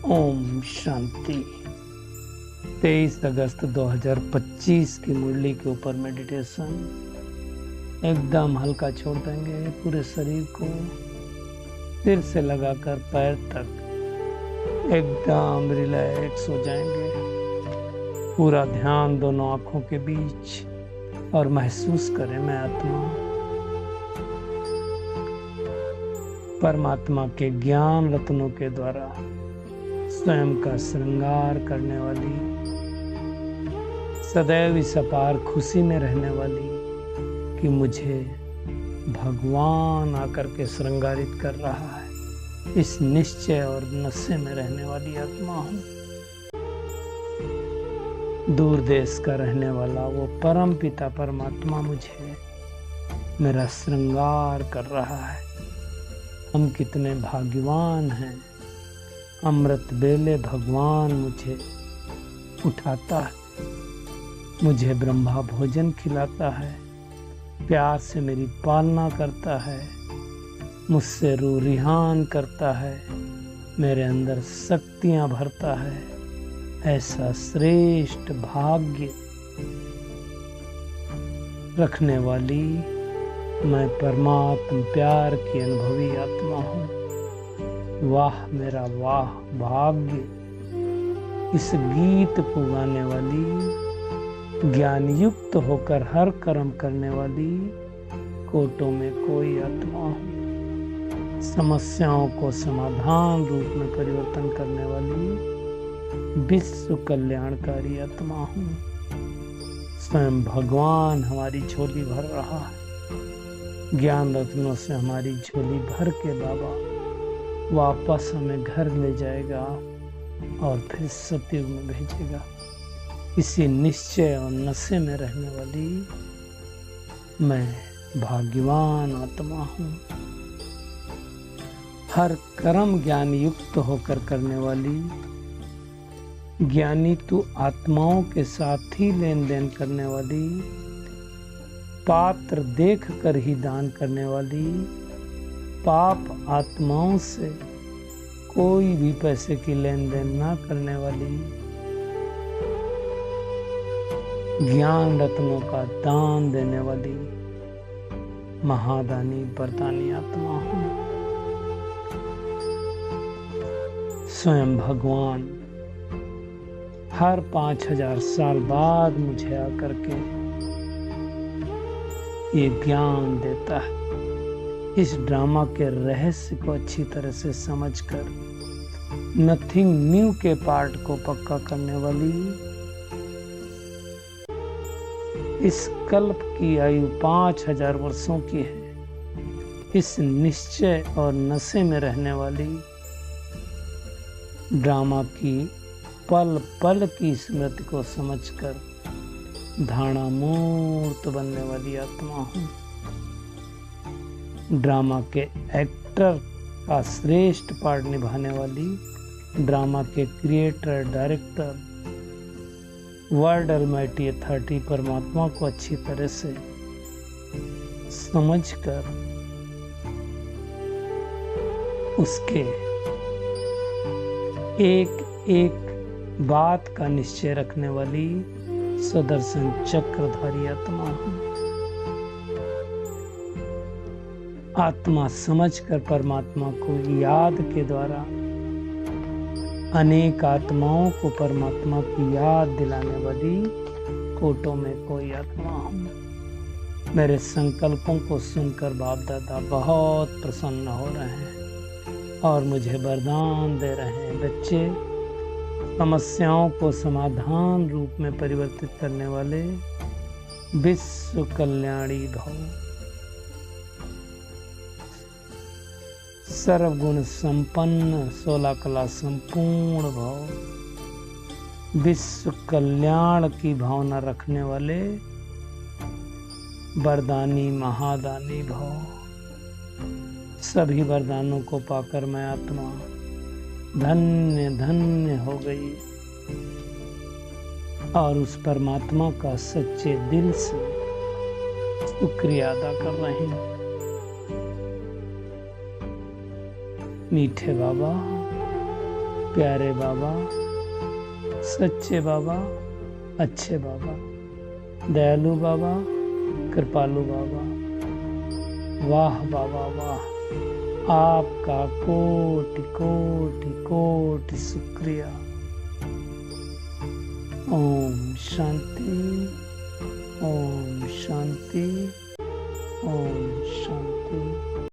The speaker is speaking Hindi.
ओम शांति। 23 अगस्त 2025 की मुरली के ऊपर मेडिटेशन। एकदम हल्का छोड़ देंगे पूरे शरीर को, सिर से लगाकर पैर तक एकदम रिलैक्स हो जाएंगे। पूरा ध्यान दोनों आंखों के बीच और महसूस करें मैं आत्मा परमात्मा के ज्ञान रत्नों के द्वारा स्वयं का श्रृंगार करने वाली, सदैव इस अपार खुशी में रहने वाली कि मुझे भगवान आकर के श्रृंगारित कर रहा है, इस निश्चय और नशे में रहने वाली आत्मा हूँ। दूर देश का रहने वाला वो परम पिता परमात्मा मुझे मेरा श्रृंगार कर रहा है। हम कितने भाग्यवान हैं। अमृत बेले भगवान मुझे उठाता है, मुझे ब्रह्मा भोजन खिलाता है, प्यार से मेरी पालना करता है, मुझसे रूह रिहान करता है, मेरे अंदर शक्तियां भरता है। ऐसा श्रेष्ठ भाग्य रखने वाली मैं परमात्म प्यार की अनुभवी आत्मा हूँ। वाह मेरा वाह भाग्य। इस गीत को गाने वाली, ज्ञान युक्त होकर हर कर्म करने वाली कोटों में कोई आत्मा हूँ। समस्याओं को समाधान रूप में परिवर्तन करने वाली विश्व कल्याणकारी आत्मा हूँ। स्वयं भगवान हमारी झोली भर रहा है। ज्ञान रत्नों से हमारी झोली भर के बाबा वापस हमें घर ले जाएगा और फिर सतयुग में भेजेगा। इसी निश्चय और नशे में रहने वाली मैं भाग्यवान आत्मा हूँ। हर कर्म ज्ञान युक्त होकर करने वाली, ज्ञानी तू आत्माओं के साथ ही लेन देन करने वाली, पात्र देख कर ही दान करने वाली, पाप आत्माओं से कोई भी पैसे की लेन देन ना करने वाली, ज्ञान रत्नों का दान देने वाली महादानी वरदानी आत्मा हूँ। स्वयं भगवान हर 5000 साल बाद मुझे आकर के ये ज्ञान देता है। इस ड्रामा के रहस्य को अच्छी तरह से समझकर नथिंग न्यू के पार्ट को पक्का करने वाली, इस कल्प की आयु 5000 वर्षों की है। इस निश्चय और नशे में रहने वाली, ड्रामा की पल पल की स्मृति को समझकर धारणा मूर्त बनने वाली आत्मा हूँ। ड्रामा के एक्टर का श्रेष्ठ पार्ट निभाने वाली, ड्रामा के creator director world Almighty authority परमात्मा को अच्छी तरह से समझकर उसके एक एक बात का निश्चय रखने वाली सुदर्शन चक्रधारी आत्मा हूँ। आत्मा समझकर परमात्मा को याद के द्वारा अनेक आत्माओं को परमात्मा की याद दिलाने वाली कोटों में कोई आत्मा हूँ। मेरे संकल्पों को सुनकर बाप दादा बहुत प्रसन्न हो रहे हैं और मुझे वरदान दे रहे हैं। बच्चे, समस्याओं को समाधान रूप में परिवर्तित करने वाले विश्व कल्याणी भव, सर्वगुण संपन्न 16 कला संपूर्ण भव, विश्व कल्याण की भावना रखने वाले वरदानी महादानी भव। सभी वरदानों को पाकर मैं आत्मा धन्य धन्य हो गई और उस परमात्मा का सच्चे दिल से शुक्रिया अदा कर रही हूँ। मीठे बाबा, प्यारे बाबा, सच्चे बाबा, अच्छे बाबा, दयालु बाबा, कृपालु बाबा, वाह बाबा वाह, आपका कोटि कोटि कोटि शुक्रिया। ओम शांति, ओम शांति, ओम शांति।